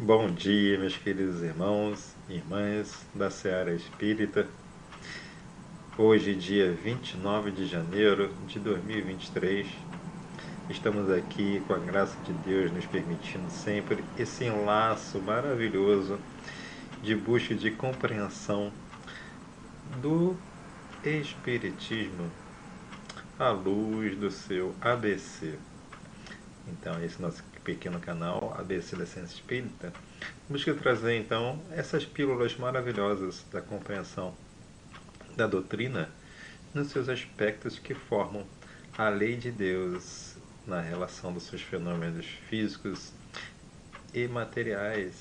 Bom dia, meus queridos irmãos e irmãs da Seara Espírita. Hoje, dia 29 de janeiro de 2023, estamos aqui com a graça de Deus nos permitindo sempre esse enlaço maravilhoso de busca de compreensão do Espiritismo à luz do seu ABC. Então, esse nosso pequeno canal ABC da Ciência Espírita busca trazer então essas pílulas maravilhosas da compreensão da doutrina nos seus aspectos que formam a lei de Deus na relação dos seus fenômenos físicos e materiais,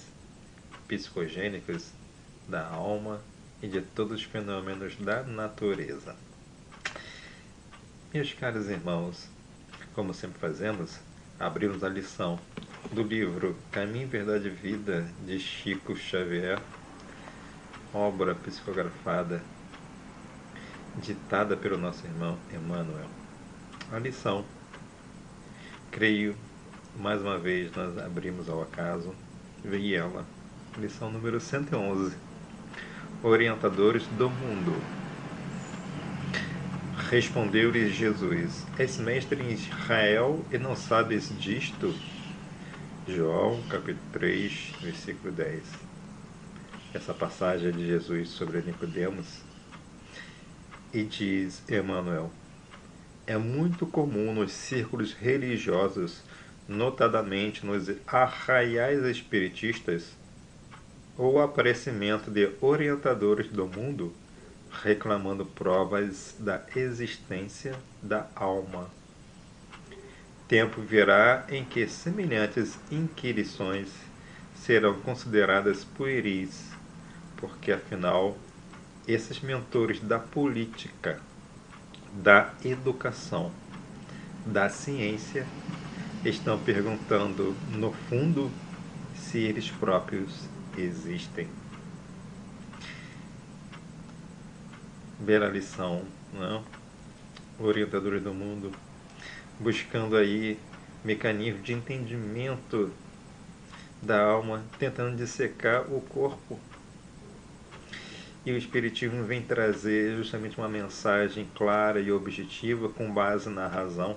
psicogênicos da alma e de todos os fenômenos da natureza. Meus caros irmãos, como sempre fazemos, abrimos a lição do livro Caminho, Verdade e Vida, de Chico Xavier, obra psicografada, ditada pelo nosso irmão Emmanuel. A lição, creio, mais uma vez nós abrimos ao acaso, veio ela, lição número 111, Orientadores do Mundo. Respondeu-lhes Jesus: És mestre em Israel e não sabes disto? João, capítulo 3, versículo 10. Essa passagem é de Jesus sobre Nicodemos. E diz Emmanuel: é muito comum nos círculos religiosos, notadamente nos arraiais espiritistas, o aparecimento de orientadores do mundo reclamando provas da existência da alma. Tempo virá em que semelhantes inquirições serão consideradas pueris, porque afinal esses mentores da política, da educação, da ciência estão perguntando, no fundo, se eles próprios existem. Bela lição, não? Orientadores do mundo, buscando aí mecanismos de entendimento da alma, tentando dissecar o corpo. E o Espiritismo vem trazer justamente uma mensagem clara e objetiva, com base na razão,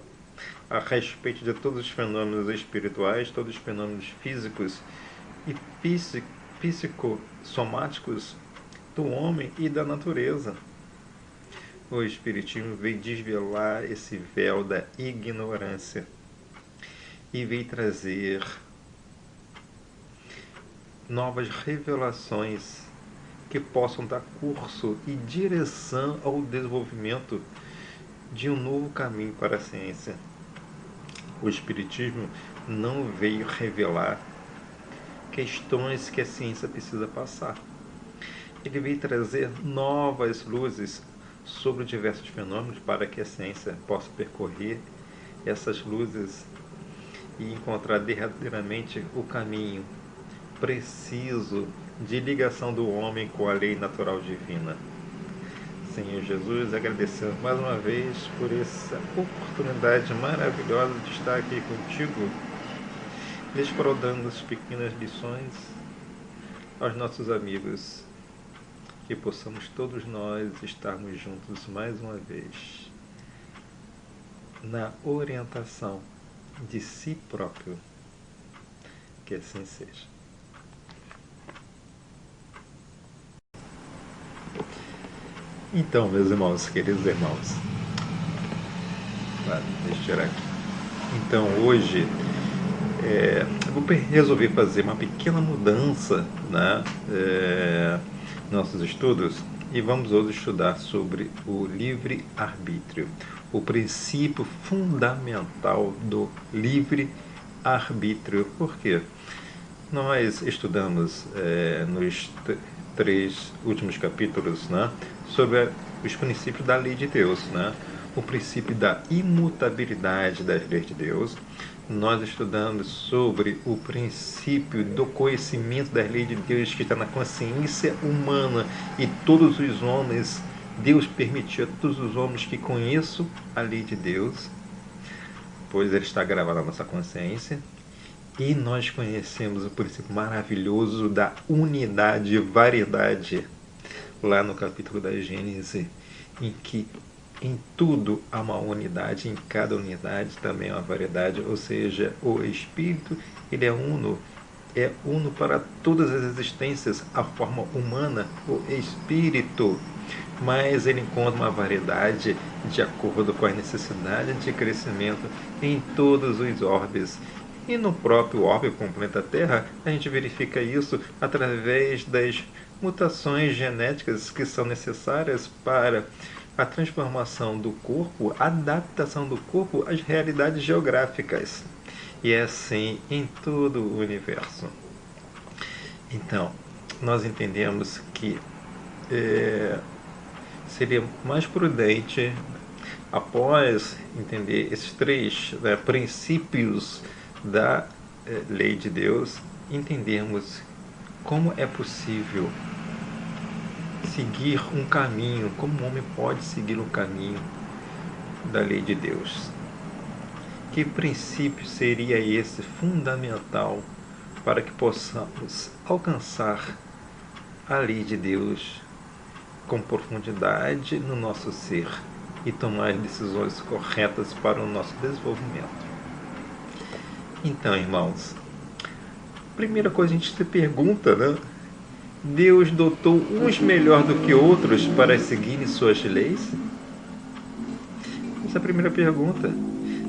a respeito de todos os fenômenos espirituais, todos os fenômenos físicos e psicossomáticos do homem e da natureza. O Espiritismo veio desvelar esse véu da ignorância e veio trazer novas revelações que possam dar curso e direção ao desenvolvimento de um novo caminho para a ciência. O Espiritismo não veio revelar questões que a ciência precisa passar. Ele veio trazer novas luzes sobre diversos fenômenos para que a ciência possa percorrer essas luzes e encontrar verdadeiramente o caminho preciso de ligação do homem com a lei natural divina. Senhor Jesus, agradecemos mais uma vez por essa oportunidade maravilhosa de estar aqui contigo, desfrutando as pequenas lições aos nossos amigos, que possamos todos nós estarmos juntos mais uma vez na orientação de si próprio. Que assim seja. Então, meus irmãos, queridos irmãos, deixa eu tirar aqui. Então, hoje eu vou resolver fazer uma pequena mudança, né, nossos estudos, e vamos hoje estudar sobre o livre-arbítrio, o princípio fundamental do livre-arbítrio. Por quê? Nós estudamos nos 3 últimos capítulos, né, sobre os princípios da lei de Deus, né, o princípio da imutabilidade das leis de Deus. Nós estudamos sobre o princípio do conhecimento das leis de Deus que está na consciência humana, e todos os homens, Deus permitiu a todos os homens que conheçam a lei de Deus, pois ele está gravado na nossa consciência. E nós conhecemos o princípio maravilhoso da unidade e variedade, lá no capítulo da Gênesis, em que em tudo há uma unidade, em cada unidade também há uma variedade, ou seja, o Espírito ele é uno para todas as existências, a forma humana, o Espírito, mas ele encontra uma variedade de acordo com a necessidade de crescimento em todos os orbes. E no próprio orbe, como o planeta Terra, a gente verifica isso através das mutações genéticas que são necessárias para a transformação do corpo, a adaptação do corpo às realidades geográficas. E é assim em todo o universo. Então, nós entendemos que seria mais prudente, após entender esses três princípios da lei de Deus, entendermos como é possível seguir um caminho, como o homem pode seguir um caminho da lei de Deus. Que princípio seria esse fundamental para que possamos alcançar a lei de Deus com profundidade no nosso ser e tomar decisões corretas para o nosso desenvolvimento? Então, irmãos, primeira coisa a gente se pergunta, né? Deus dotou uns melhor do que outros para seguirem suas leis? Essa é a primeira pergunta.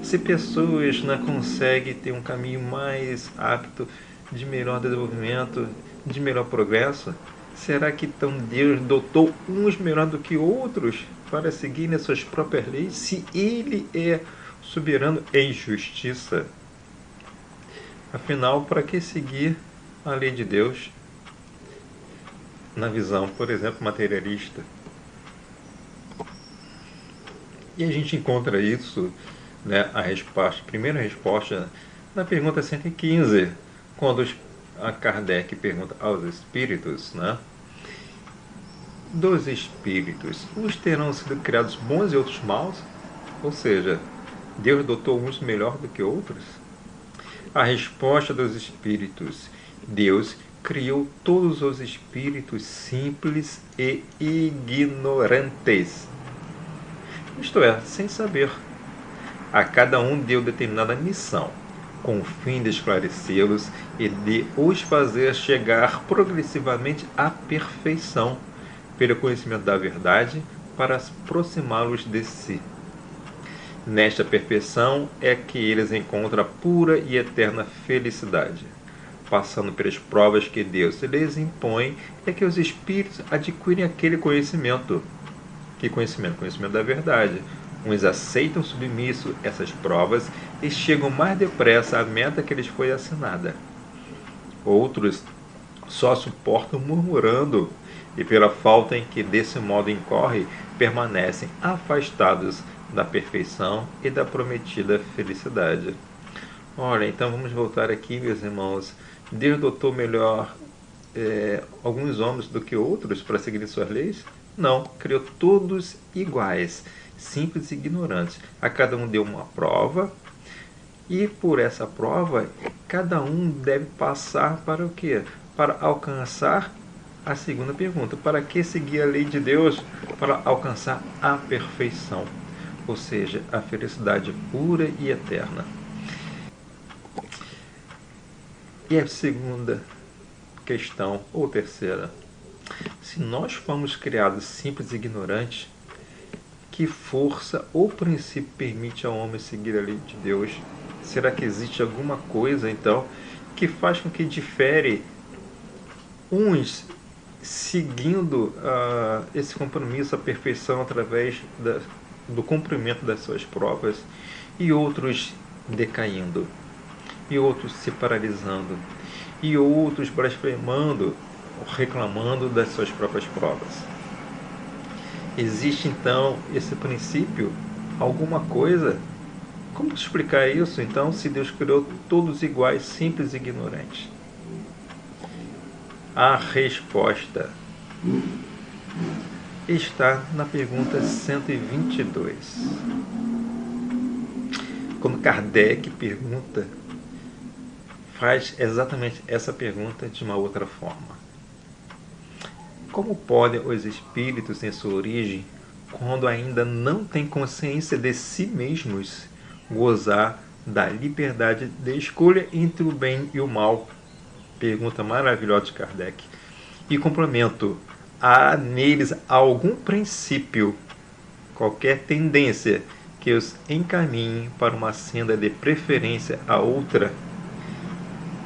Se pessoas não conseguem ter um caminho mais apto, de melhor desenvolvimento, de melhor progresso, será que então Deus dotou uns melhor do que outros para seguirem as suas próprias leis, se Ele é soberano em justiça? Afinal, para que seguir a lei de Deus na visão, por exemplo, materialista? E a gente encontra isso, né, a primeira resposta, na pergunta 115, quando a Kardec pergunta aos espíritos, né, dos espíritos, uns terão sido criados bons e outros maus? Ou seja, Deus dotou uns melhor do que outros? A resposta dos espíritos: Deus criou todos os espíritos simples e ignorantes. Isto é, sem saber. A cada um deu determinada missão, com o fim de esclarecê-los e de os fazer chegar progressivamente à perfeição, pelo conhecimento da verdade, para aproximá-los de si. Nesta perfeição é que eles encontram a pura e eterna felicidade. Passando pelas provas que Deus lhes impõe, é que os espíritos adquirem aquele conhecimento. Que conhecimento? Conhecimento da verdade. Uns aceitam submisso essas provas e chegam mais depressa à meta que lhes foi assinada. Outros só suportam murmurando e, pela falta em que desse modo incorre, permanecem afastados da perfeição e da prometida felicidade. Olha, então vamos voltar aqui, meus irmãos. Deus dotou melhor alguns homens do que outros para seguir suas leis? Não, criou todos iguais, simples e ignorantes. A cada um deu uma prova, e por essa prova, cada um deve passar para o quê? Para alcançar a segunda pergunta. Para que seguir a lei de Deus? Para alcançar a perfeição, ou seja, a felicidade pura e eterna. E a segunda questão, ou terceira: se nós fomos criados simples e ignorantes, que força ou princípio permite ao homem seguir a lei de Deus? Será que existe alguma coisa, então, que faz com que difere uns seguindo esse compromisso, a perfeição, através do cumprimento das suas provas, e outros decaindo, e outros se paralisando, e outros blasfemando, reclamando das suas próprias provas? Existe então esse princípio? Alguma coisa? Como explicar isso então, se Deus criou todos iguais, simples e ignorantes? A resposta está na pergunta 122. Quando Kardec pergunta: faz exatamente essa pergunta de uma outra forma. Como podem os espíritos em sua origem, quando ainda não têm consciência de si mesmos, gozar da liberdade de escolha entre o bem e o mal? Pergunta maravilhosa de Kardec. E complemento: há neles algum princípio, qualquer tendência que os encaminhe para uma senda de preferência a outra?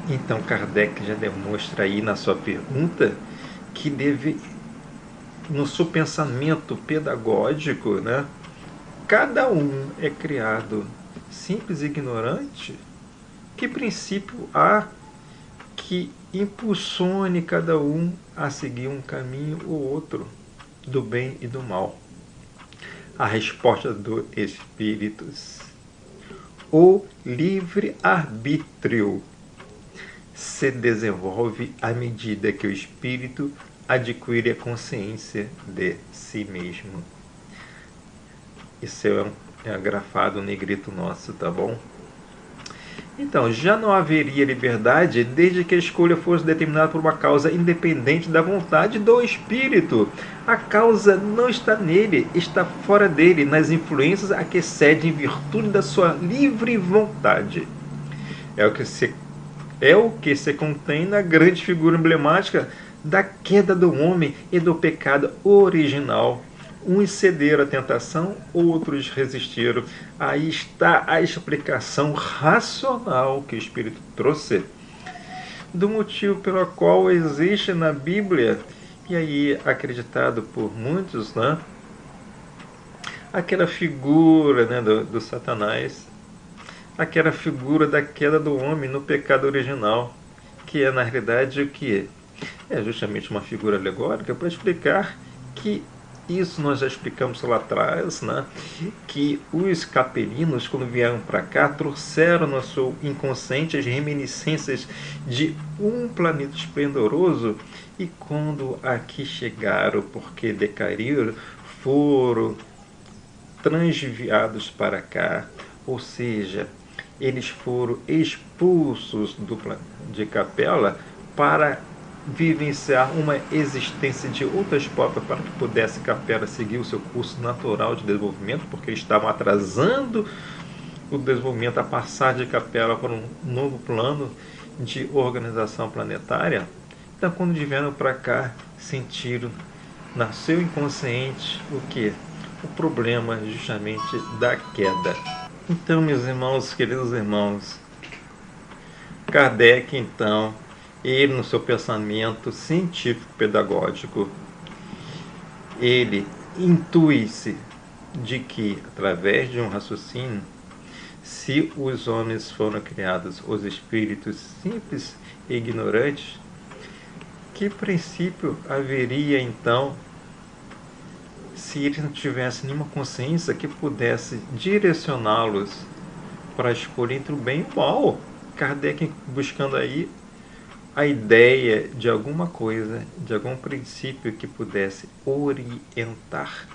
Então Kardec já demonstra aí na sua pergunta que deve, no seu pensamento pedagógico, né, cada um é criado simples e ignorante. Que princípio há que impulsione cada um a seguir um caminho ou outro, do bem e do mal? A resposta dos espíritos: o livre-arbítrio se desenvolve à medida que o espírito adquire a consciência de si mesmo. Isso é grafado no negrito nosso, tá bom? Então, já não haveria liberdade desde que a escolha fosse determinada por uma causa independente da vontade do espírito. A causa não está nele, está fora dele, nas influências a que cede em virtude da sua livre vontade. É o que se contém na grande figura emblemática da queda do homem e do pecado original. Uns cederam à tentação, outros resistiram. Aí está a explicação racional que o Espírito trouxe do motivo pelo qual existe na Bíblia, e aí acreditado por muitos, né, aquela figura, né, do Satanás, aquela figura da queda do homem no pecado original, que é na realidade o que é justamente uma figura alegórica para explicar que isso nós já explicamos lá atrás, né? Que os capelinos, quando vieram para cá, trouxeram no seu inconsciente as reminiscências de um planeta esplendoroso, e quando aqui chegaram, porque decaíram, foram transviados para cá, ou seja, eles foram expulsos de Capela para vivenciar uma existência de outras próprias, para que pudesse Capela seguir o seu curso natural de desenvolvimento, porque eles estavam atrasando o desenvolvimento, a passagem de Capela para um novo plano de organização planetária. Então, quando vieram para cá, sentiram no seu inconsciente o que? O problema justamente da queda. Então, meus irmãos, queridos irmãos, Kardec, então, ele no seu pensamento científico-pedagógico, ele intui-se de que, através de um raciocínio, se os homens foram criados, os espíritos simples e ignorantes, que princípio haveria então, se eles não tivessem nenhuma consciência que pudesse direcioná-los para a escolha entre o bem e o mal? Kardec buscando aí a ideia de alguma coisa, de algum princípio que pudesse orientar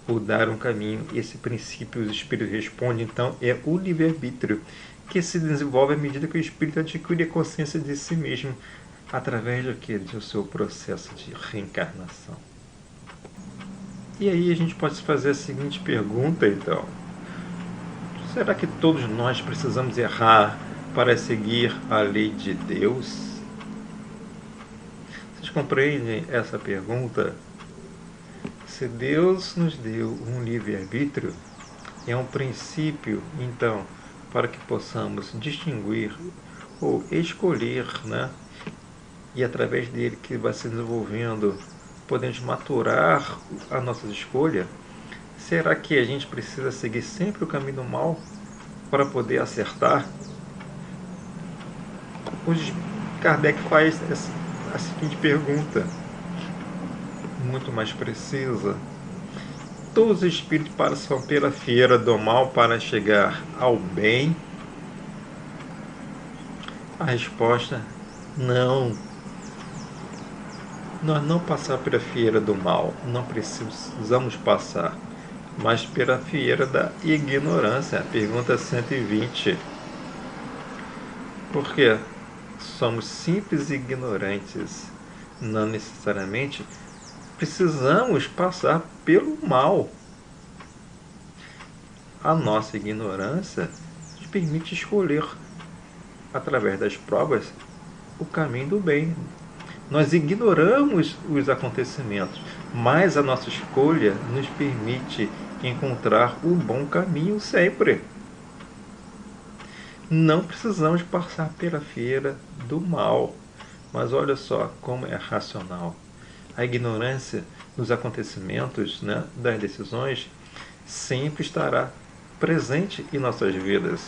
ou dar um caminho. Esse princípio, os espíritos respondem, então, é o livre-arbítrio, que se desenvolve à medida que o espírito adquire a consciência de si mesmo, através do que? Do seu processo de reencarnação. E aí a gente pode fazer a seguinte pergunta, então: será que todos nós precisamos errar para seguir a lei de Deus? Vocês compreendem essa pergunta? Se Deus nos deu um livre-arbítrio, é um princípio, então, para que possamos distinguir ou escolher, né? E através dele que vai se desenvolvendo, podemos maturar a nossa escolha. Será que a gente precisa seguir sempre o caminho do mal para poder acertar? Kardec faz a seguinte pergunta, muito mais precisa: todos os espíritos passam pela fieira do mal para chegar ao bem? A resposta: não. Nós não passamos pela fieira do mal, não precisamos passar, mas pela fieira da ignorância. Pergunta 120. Porque somos simples e ignorantes. Não necessariamente precisamos passar pelo mal. A nossa ignorância nos permite escolher, através das provas, o caminho do bem. Nós ignoramos os acontecimentos, mas a nossa escolha nos permite encontrar o bom caminho sempre. Não precisamos passar pela feira do mal. Mas olha só como é racional. A ignorância dos acontecimentos, das decisões, sempre estará presente em nossas vidas.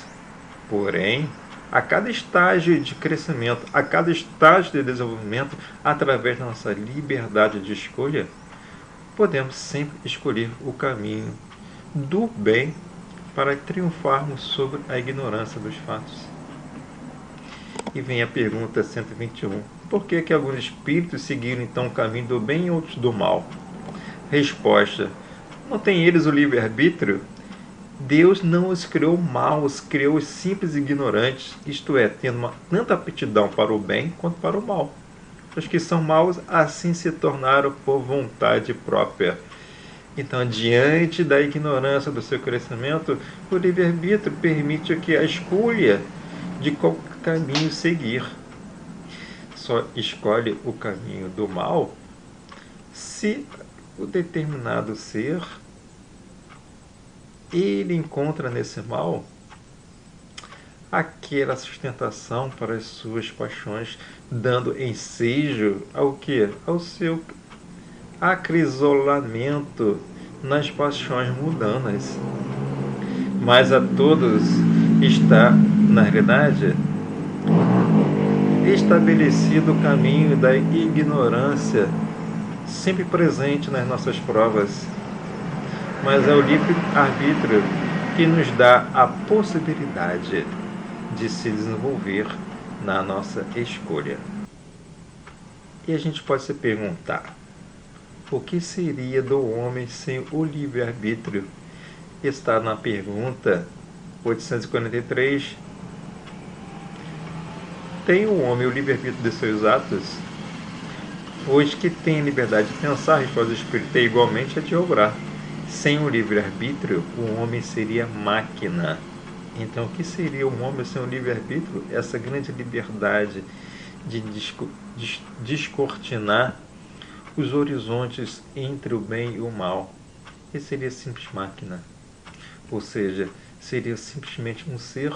Porém, a cada estágio de crescimento, a cada estágio de desenvolvimento, através da nossa liberdade de escolha, podemos sempre escolher o caminho do bem para triunfarmos sobre a ignorância dos fatos. E vem a pergunta 121. Por que alguns espíritos seguiram então o caminho do bem e outros do mal? Resposta. Não têm eles o livre-arbítrio? Deus não os criou mal, os criou os simples e ignorantes, isto é, tendo tanta aptidão para o bem quanto para o mal. Os que são maus assim se tornaram por vontade própria. Então, diante da ignorância do seu crescimento, o livre-arbítrio permite que a escolha de qual caminho seguir. Só escolhe o caminho do mal se o determinado ser ele encontra nesse mal aquela sustentação para as suas paixões, dando ensejo ao que? Ao seu acrisolamento nas paixões mundanas. Mas a todos está, na realidade, estabelecido o caminho da ignorância, sempre presente nas nossas provas. Mas é o livre-arbítrio que nos dá a possibilidade de se desenvolver na nossa escolha. E a gente pode se perguntar, o que seria do homem sem o livre-arbítrio? Está na pergunta 843. Tem o homem o livre-arbítrio de seus atos? Os que têm liberdade de pensar, resposta do Espírito, é igualmente a de obrar. Sem o livre-arbítrio, o homem seria máquina. Então, o que seria um homem sem o livre-arbítrio? Essa grande liberdade de descortinar os horizontes entre o bem e o mal. Ele seria simples máquina. Ou seja, seria simplesmente um ser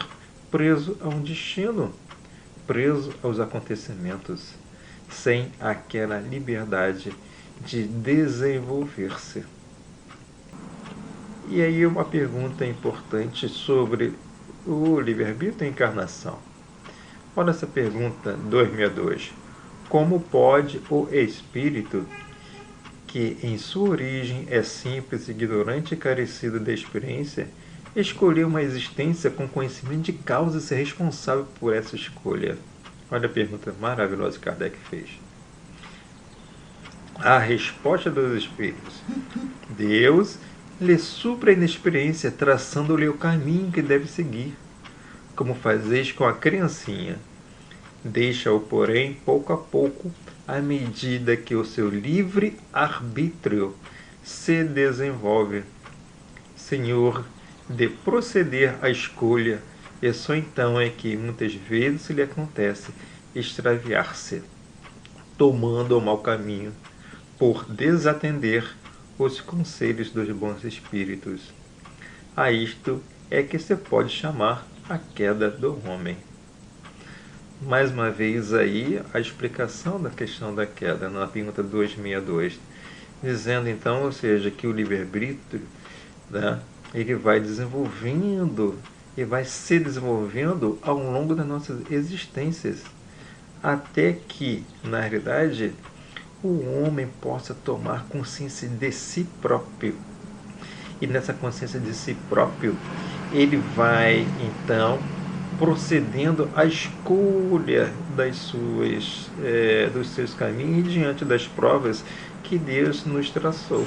preso a um destino, preso aos acontecimentos, sem aquela liberdade de desenvolver-se. E aí uma pergunta importante sobre o livre-arbítrio e a encarnação. Olha essa pergunta 262. Como pode o espírito, que em sua origem é simples, ignorante e carecido de experiência, escolher uma existência com conhecimento de causa e ser responsável por essa escolha? Olha a pergunta maravilhosa que Kardec fez. A resposta dos espíritos. Deus lhe supra a inexperiência, traçando-lhe o caminho que deve seguir, como fazeis com a criancinha. Deixa-o, porém, pouco a pouco, à medida que o seu livre arbítrio se desenvolve. Senhor, de proceder à escolha, e só então é que muitas vezes lhe acontece extraviar-se, tomando o mau caminho, por desatender os conselhos dos bons espíritos. A isto é que se pode chamar a queda do homem. Mais uma vez aí a explicação da questão da queda, na pergunta 262, dizendo então, ou seja, que o livre-arbítrio, ele vai desenvolvendo e vai se desenvolvendo ao longo das nossas existências, até que, na realidade, o homem possa tomar consciência de si próprio. E nessa consciência de si próprio, ele vai, então, procedendo à escolha dos seus caminhos diante das provas que Deus nos traçou.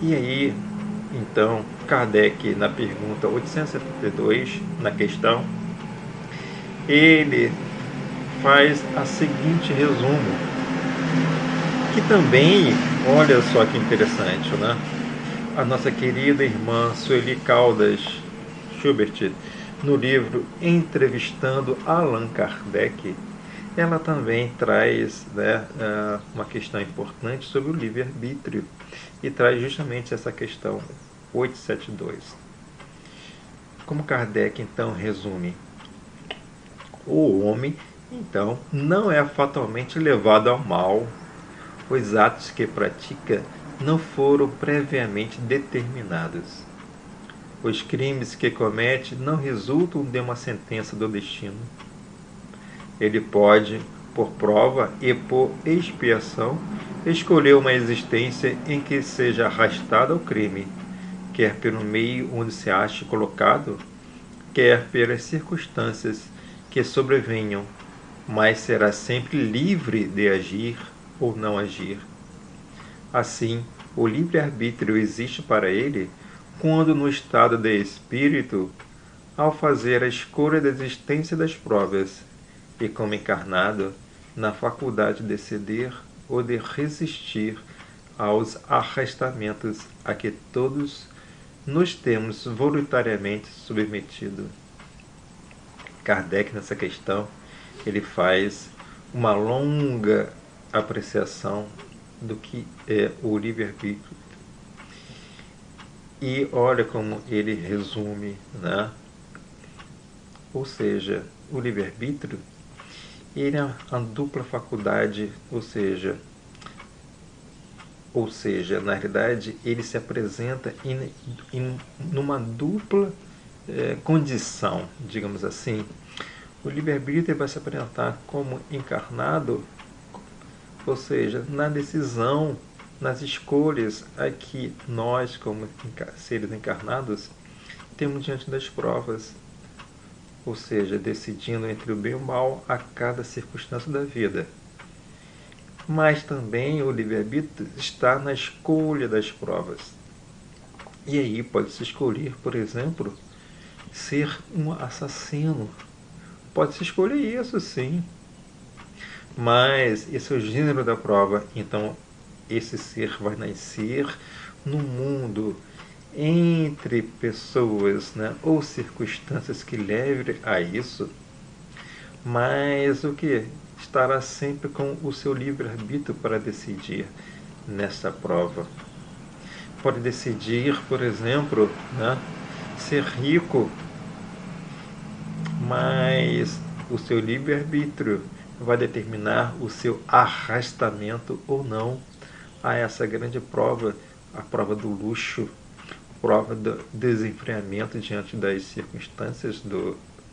E aí, então, Kardec, na pergunta 872, na questão, ele faz a seguinte resumo, que também, olha só que interessante, né? A nossa querida irmã Sueli Caldas Schubert, no livro Entrevistando Allan Kardec, ela também traz, né, uma questão importante sobre o livre-arbítrio e traz justamente essa questão 872. Como Kardec então resume, o homem então não é fatalmente levado ao mal. Os atos que pratica não foram previamente determinados. Os crimes que comete não resultam de uma sentença do destino. Ele pode, por prova e por expiação, escolher uma existência em que seja arrastado ao crime, quer pelo meio onde se ache colocado, quer pelas circunstâncias que sobrevenham, mas será sempre livre de agir ou não agir. Assim, o livre-arbítrio existe para ele quando, no estado de espírito, ao fazer a escolha da existência das provas, e como encarnado, na faculdade de ceder ou de resistir aos arrastamentos a que todos nos temos voluntariamente submetido. Kardec, nessa questão, ele faz uma longa apreciação do que é o livre-arbítrio. E olha como ele resume, né? Ou seja, o livre-arbítrio, ele é a dupla faculdade, ou seja, na realidade, ele se apresenta numa dupla condição, digamos assim. O livre-arbítrio vai se apresentar como encarnado, ou seja, na decisão, nas escolhas a que nós, como seres encarnados, temos diante das provas, ou seja, decidindo entre o bem e o mal a cada circunstância da vida. Mas também o livre-arbítrio está na escolha das provas. E aí pode-se escolher, por exemplo, ser um assassino. Pode-se escolher isso, sim. Mas esse é o gênero da prova. Então, esse ser vai nascer no mundo entre pessoas, né, ou circunstâncias que levem a isso, mas o que? Estará sempre com o seu livre-arbítrio para decidir nessa prova. Pode decidir, por exemplo, né, ser rico, mas o seu livre-arbítrio vai determinar o seu arrastamento ou não a essa grande prova, a prova do luxo, a prova do desenfreamento diante das circunstâncias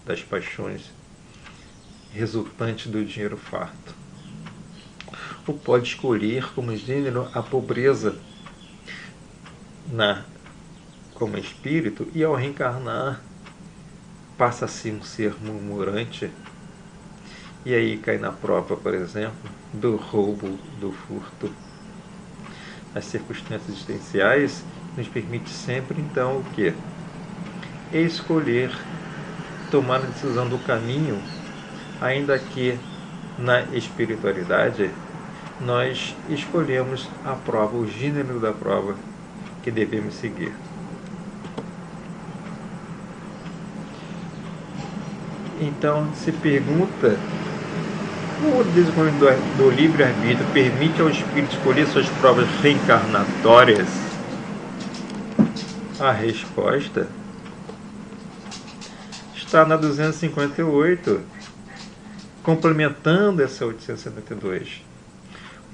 das paixões resultantes do dinheiro farto. Ou pode escolher como gênero a pobreza como espírito, e ao reencarnar passa a ser um ser murmurante, e aí cai na prova, por exemplo, do roubo, do furto. As circunstâncias existenciais nos permite sempre, então, o quê? Escolher, tomar a decisão do caminho, ainda que na espiritualidade nós escolhemos a prova, o gênero da prova que devemos seguir. Então, se pergunta, o desenvolvimento do livre-arbítrio permite ao espírito escolher suas provas reencarnatórias? A resposta está na 258, complementando essa 872.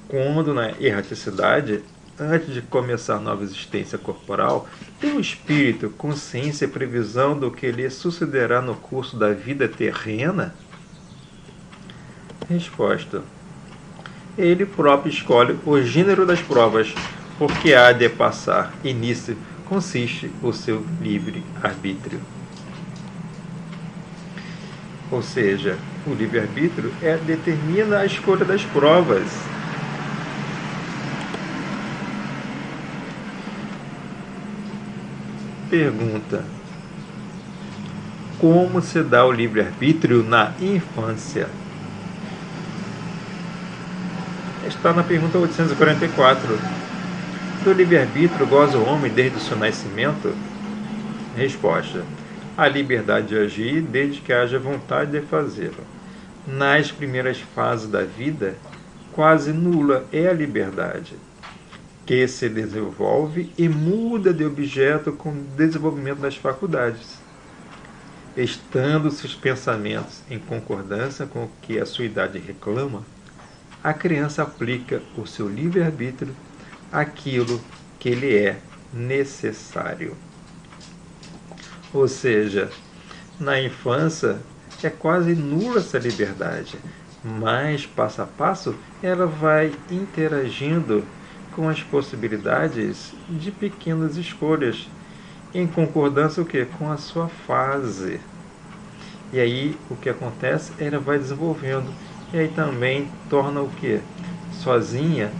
Quando na erraticidade, antes de começar nova existência corporal, tem o espírito consciência e previsão do que lhe sucederá no curso da vida terrena? Resposta: ele próprio escolhe o gênero das provas, porque há de passar, e nisso consiste o seu livre-arbítrio. Ou seja, o livre-arbítrio determina a escolha das provas. Pergunta: como se dá o livre-arbítrio na infância? Está na pergunta 844. Do livre-arbítrio goza o homem desde o seu nascimento? Resposta: a liberdade de agir desde que haja vontade de fazê-lo. Nas primeiras fases da vida, quase nula é a liberdade, que se desenvolve e muda de objeto com o desenvolvimento das faculdades. Estando seus pensamentos em concordância com o que a sua idade reclama, a criança aplica o seu livre-arbítrio àquilo que lhe é necessário. Ou seja, na infância é quase nula essa liberdade, mas passo a passo ela vai interagindo com as possibilidades de pequenas escolhas, em concordância o quê? Com a sua fase. E aí o que acontece? Ela vai desenvolvendo. E aí também torna o quê? Sozinha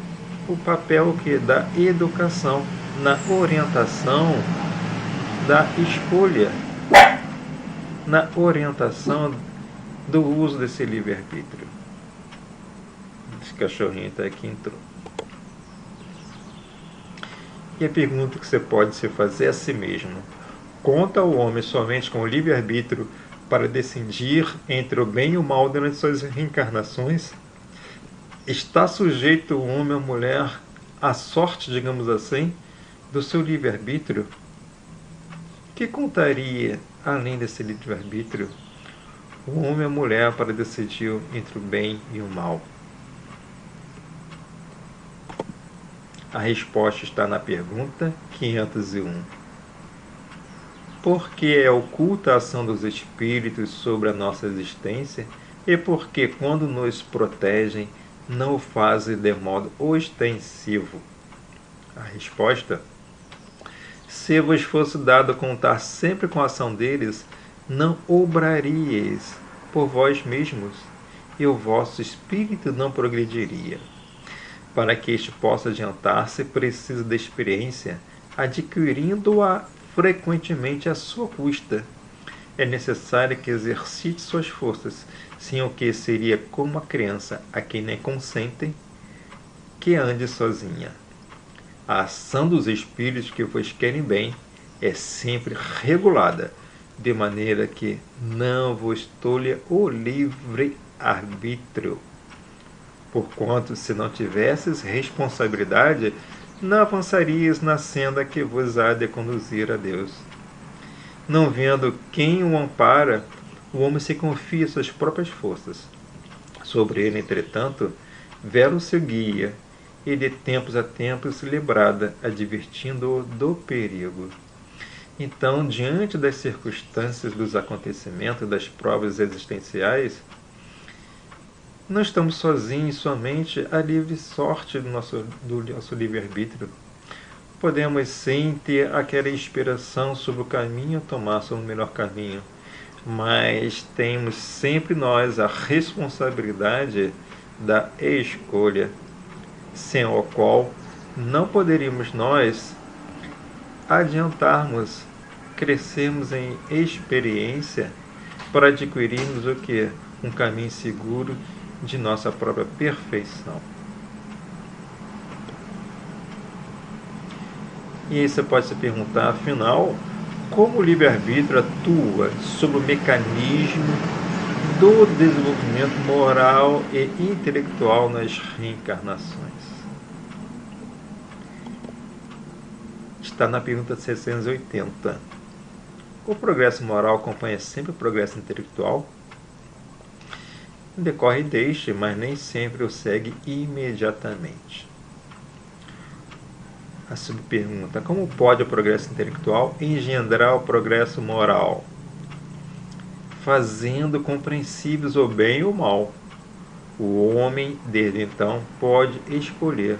o papel o quê? Da educação, na orientação da escolha, na orientação do uso desse livre-arbítrio. Esse cachorrinho está aqui, entrou. E a pergunta que você pode se fazer a si mesmo: conta o homem somente com o livre-arbítrio para decidir entre o bem e o mal durante suas reencarnações? Está sujeito o homem ou a mulher à sorte, digamos assim, do seu livre-arbítrio? Que contaria, além desse livre-arbítrio, o homem e a mulher para decidir entre o bem e o mal? A resposta está na pergunta 501. Por que é oculta a ação dos espíritos sobre a nossa existência e por que, quando nos protegem, não o fazem de modo ostensivo? A resposta: se vos fosse dado contar sempre com a ação deles, não obraríeis por vós mesmos, e o vosso espírito não progrediria. Para que este possa adiantar-se, precisa de experiência, adquirindo-a frequentemente à sua custa. É necessário que exercite suas forças, sem o que seria como a criança a quem nem consentem que ande sozinha. A ação dos espíritos que vos querem bem é sempre regulada, de maneira que não vos tolha o livre-arbítrio. Porquanto, se não tivesses responsabilidade, não avançarias na senda que vos há de conduzir a Deus. Não vendo quem o ampara, o homem se confia às suas próprias forças. Sobre ele, entretanto, vela o seu guia, e de tempos a tempos se lembrada, advertindo-o do perigo. Então, diante das circunstâncias, dos acontecimentos, das provas existenciais, não estamos sozinhos somente à livre sorte do nosso livre-arbítrio. Podemos sim ter aquela inspiração sobre o caminho, tomar sobre o melhor caminho, mas temos sempre nós a responsabilidade da escolha, sem a qual não poderíamos nós adiantarmos, crescermos em experiência para adquirirmos o que? Um caminho seguro de nossa própria perfeição. E aí você pode se perguntar, afinal, como o livre-arbítrio atua sobre o mecanismo do desenvolvimento moral e intelectual nas reencarnações? Está na pergunta 680. O progresso moral acompanha sempre o progresso intelectual? Decorre deste, mas nem sempre o segue imediatamente. A subpergunta: como pode o progresso intelectual engendrar o progresso moral? Fazendo compreensíveis o bem e o mal. O homem, desde então, pode escolher.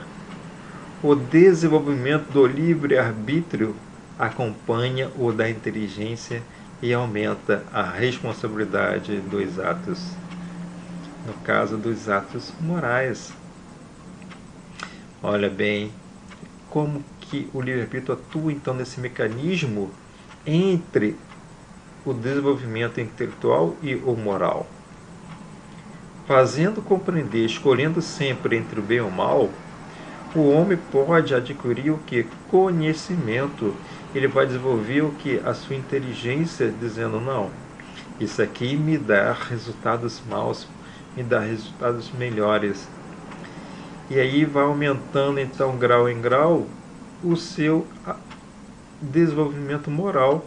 O desenvolvimento do livre-arbítrio acompanha o da inteligência e aumenta a responsabilidade dos atos. No caso dos atos morais. Olha bem, como que o livre-arbítrio atua então nesse mecanismo entre o desenvolvimento intelectual e o moral. Fazendo compreender, escolhendo sempre entre o bem e o mal, o homem pode adquirir o que? Conhecimento. Ele vai desenvolver o que? A sua inteligência, dizendo, não, isso aqui me dá resultados maus, me dá resultados melhores. E aí vai aumentando, então, grau em grau, o seu desenvolvimento moral,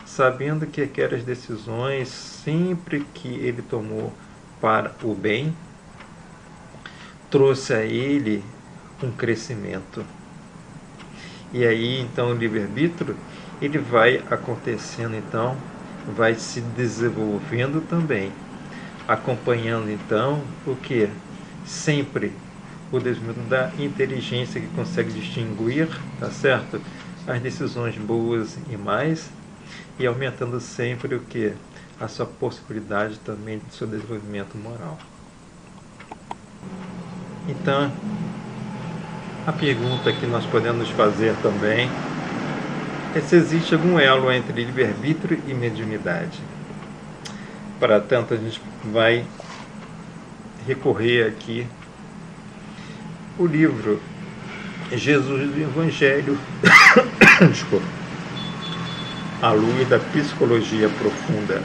sabendo que aquelas decisões, sempre que ele tomou para o bem, trouxe a ele um crescimento. E aí, então, o livre-arbítrio, ele vai acontecendo, então, vai se desenvolvendo também, acompanhando, então, o que? Sempre o desenvolvimento da inteligência, que consegue distinguir, tá certo? As decisões boas e mais, e aumentando sempre o que? A sua possibilidade também do seu desenvolvimento moral. Então, a pergunta que nós podemos fazer também é se existe algum elo entre livre-arbítrio e mediunidade. Para tanto, a gente vai recorrer aqui o livro Jesus do Evangelho, desculpa, à luz da psicologia profunda.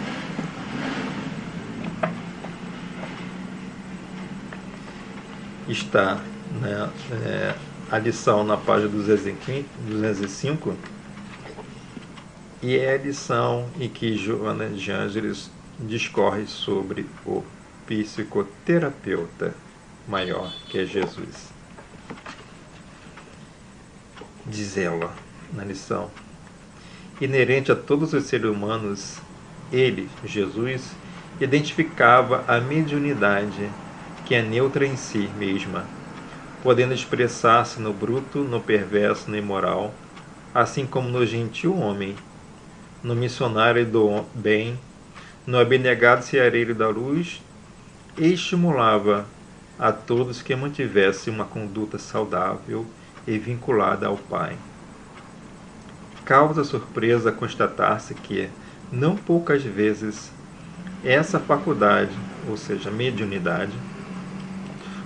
Está, né, a lição na página 205, e é a lição em que Joana de Ângeles discorre sobre o psicoterapeuta maior, que é Jesus. Diz ela na lição: inerente a todos os seres humanos, ele, Jesus, identificava a mediunidade, que é neutra em si mesma, podendo expressar-se no bruto, no perverso, no imoral, assim como no gentil homem, no missionário do bem, no abnegado ceareiro da luz, e estimulava a todos que mantivessem uma conduta saudável e vinculada ao Pai. Causa surpresa constatar-se que, não poucas vezes, essa faculdade, ou seja, mediunidade,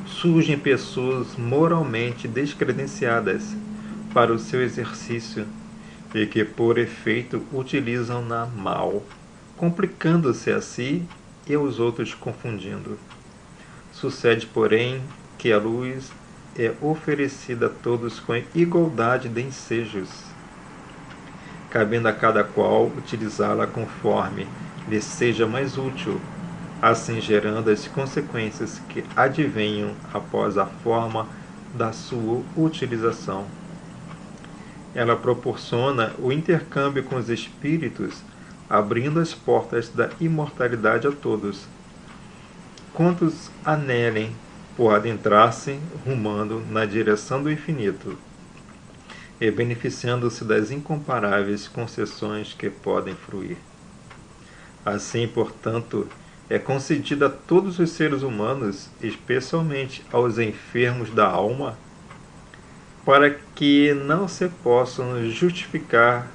surge em pessoas moralmente descredenciadas para o seu exercício e que, por efeito, utilizam-na mal, complicando-se a si e aos outros confundindo. Sucede, porém, que a luz é oferecida a todos com igualdade de ensejos, cabendo a cada qual utilizá-la conforme lhe seja mais útil, assim gerando as consequências que advenham após a forma da sua utilização. Ela proporciona o intercâmbio com os espíritos, abrindo as portas da imortalidade a todos. Quantos anelem por adentrar-se rumando na direção do infinito, e beneficiando-se das incomparáveis concessões que podem fruir. Assim, portanto, é concedida a todos os seres humanos, especialmente aos enfermos da alma, para que não se possam justificar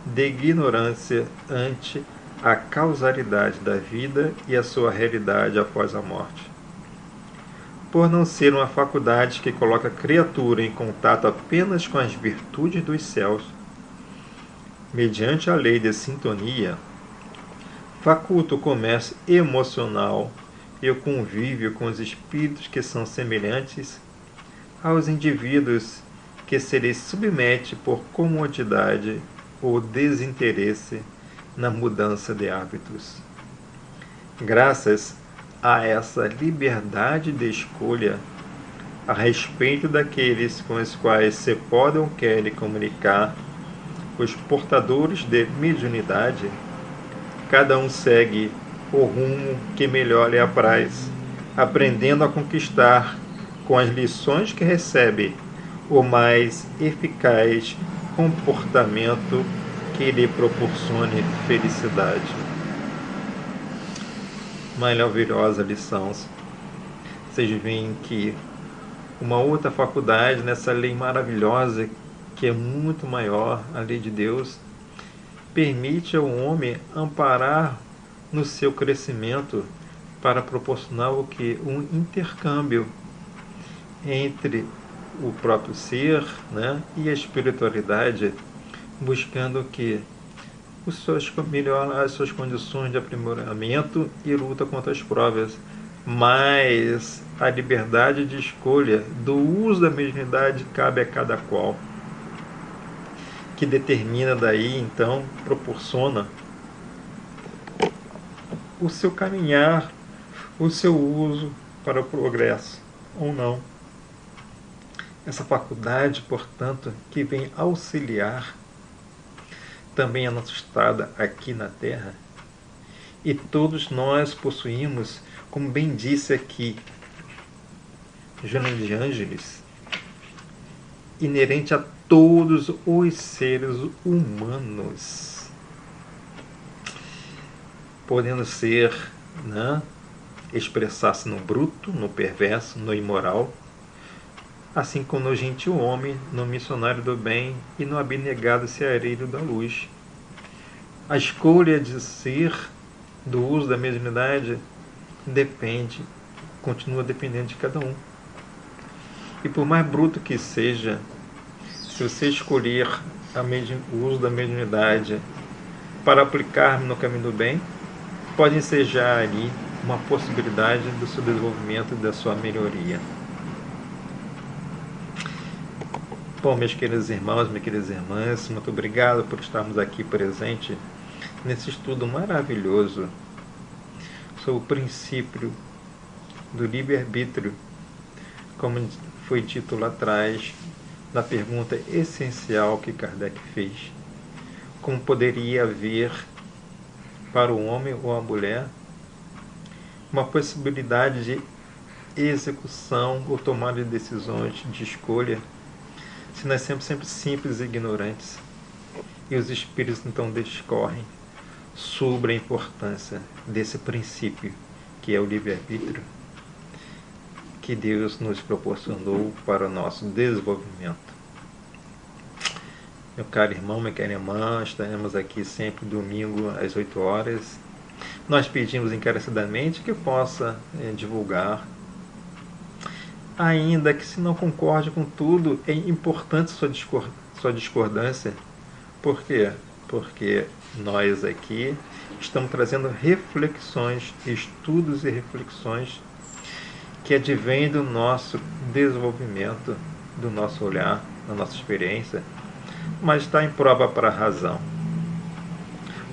de ignorância ante a causalidade da vida e a sua realidade após a morte. Por não ser uma faculdade que coloca a criatura em contato apenas com as virtudes dos céus, mediante a lei de sintonia, faculta o comércio emocional e o convívio com os espíritos que são semelhantes aos indivíduos que se lhes submete por comodidade ou desinteresse na mudança de hábitos. Graças a essa liberdade de escolha a respeito daqueles com os quais se podem ou querem comunicar, os portadores de mediunidade, cada um segue o rumo que melhor lhe apraz, aprendendo a conquistar, com as lições que recebe, o mais eficaz comportamento que lhe proporcione felicidade. Maravilhosa lição. Vocês veem que uma outra faculdade nessa lei maravilhosa, que é muito maior, a lei de Deus, permite ao homem amparar no seu crescimento para proporcionar o que? Um intercâmbio entre o próprio ser, né, e a espiritualidade, buscando o que? Melhorar as suas condições de aprimoramento e luta contra as provas. Mas a liberdade de escolha do uso da mediunidade cabe a cada qual, que determina daí, então, proporciona o seu caminhar, o seu uso para o progresso, ou não. Essa faculdade, portanto, que vem auxiliar também a nossa estada aqui na Terra, e todos nós possuímos, como bem disse aqui Joana de Ângeles, inerente a todos os seres humanos, podendo ser, né, expressar-se no bruto, no perverso, no imoral, assim como no gentil homem, no missionário do bem e no abnegado ceareiro da luz. A escolha de ser, do uso da mediunidade, continua dependendo de cada um. E por mais bruto que seja, se você escolher o uso da mediunidade para aplicar no caminho do bem, pode ensejar ali uma possibilidade do seu desenvolvimento e da sua melhoria. Bom, meus queridos irmãos, minhas queridas irmãs, muito obrigado por estarmos aqui presentes nesse estudo maravilhoso sobre o princípio do livre-arbítrio, como foi dito lá atrás, na pergunta essencial que Kardec fez. Como poderia haver para o homem ou a mulher uma possibilidade de execução ou tomada de decisões de escolha se nós somos sempre simples e ignorantes? E os espíritos então discorrem sobre a importância desse princípio que é o livre-arbítrio que Deus nos proporcionou para o nosso desenvolvimento. Meu caro irmão, minha cara irmã, estaremos aqui sempre domingo às 8 horas. Nós pedimos encarecidamente que possa divulgar, ainda que se não concorde com tudo, é importante sua discordância. Por quê? Porque nós aqui estamos trazendo reflexões, estudos e reflexões que advêm do nosso desenvolvimento, do nosso olhar, da nossa experiência, mas está em prova para a razão.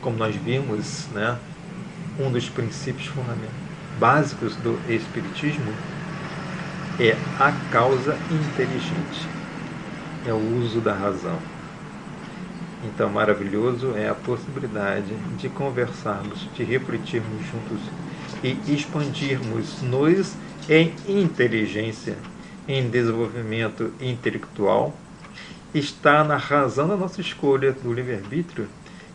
Como nós vimos, né, um dos princípios básicos do Espiritismo é a causa inteligente, é o uso da razão. Então, maravilhoso é a possibilidade de conversarmos, de refletirmos juntos e expandirmos-nos em inteligência, em desenvolvimento intelectual. Está na razão da nossa escolha do livre-arbítrio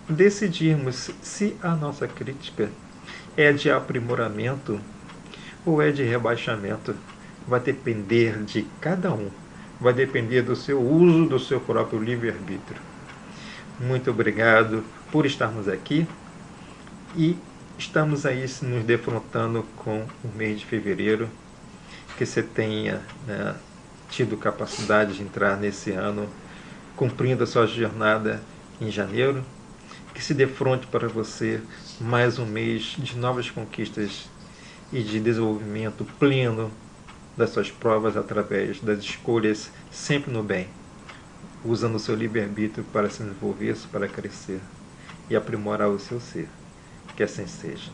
decidirmos se a nossa crítica é de aprimoramento ou é de rebaixamento. Vai depender de cada um, vai depender do seu uso do seu próprio livre-arbítrio. Muito obrigado por estarmos aqui e estamos aí nos defrontando com o mês de fevereiro. Que você tenha, né, tido capacidade de entrar nesse ano cumprindo a sua jornada em janeiro. Que se defronte para você mais um mês de novas conquistas e de desenvolvimento pleno das suas provas através das escolhas sempre no bem, usando o seu livre-arbítrio para se desenvolver, para crescer e aprimorar o seu ser. Que assim seja.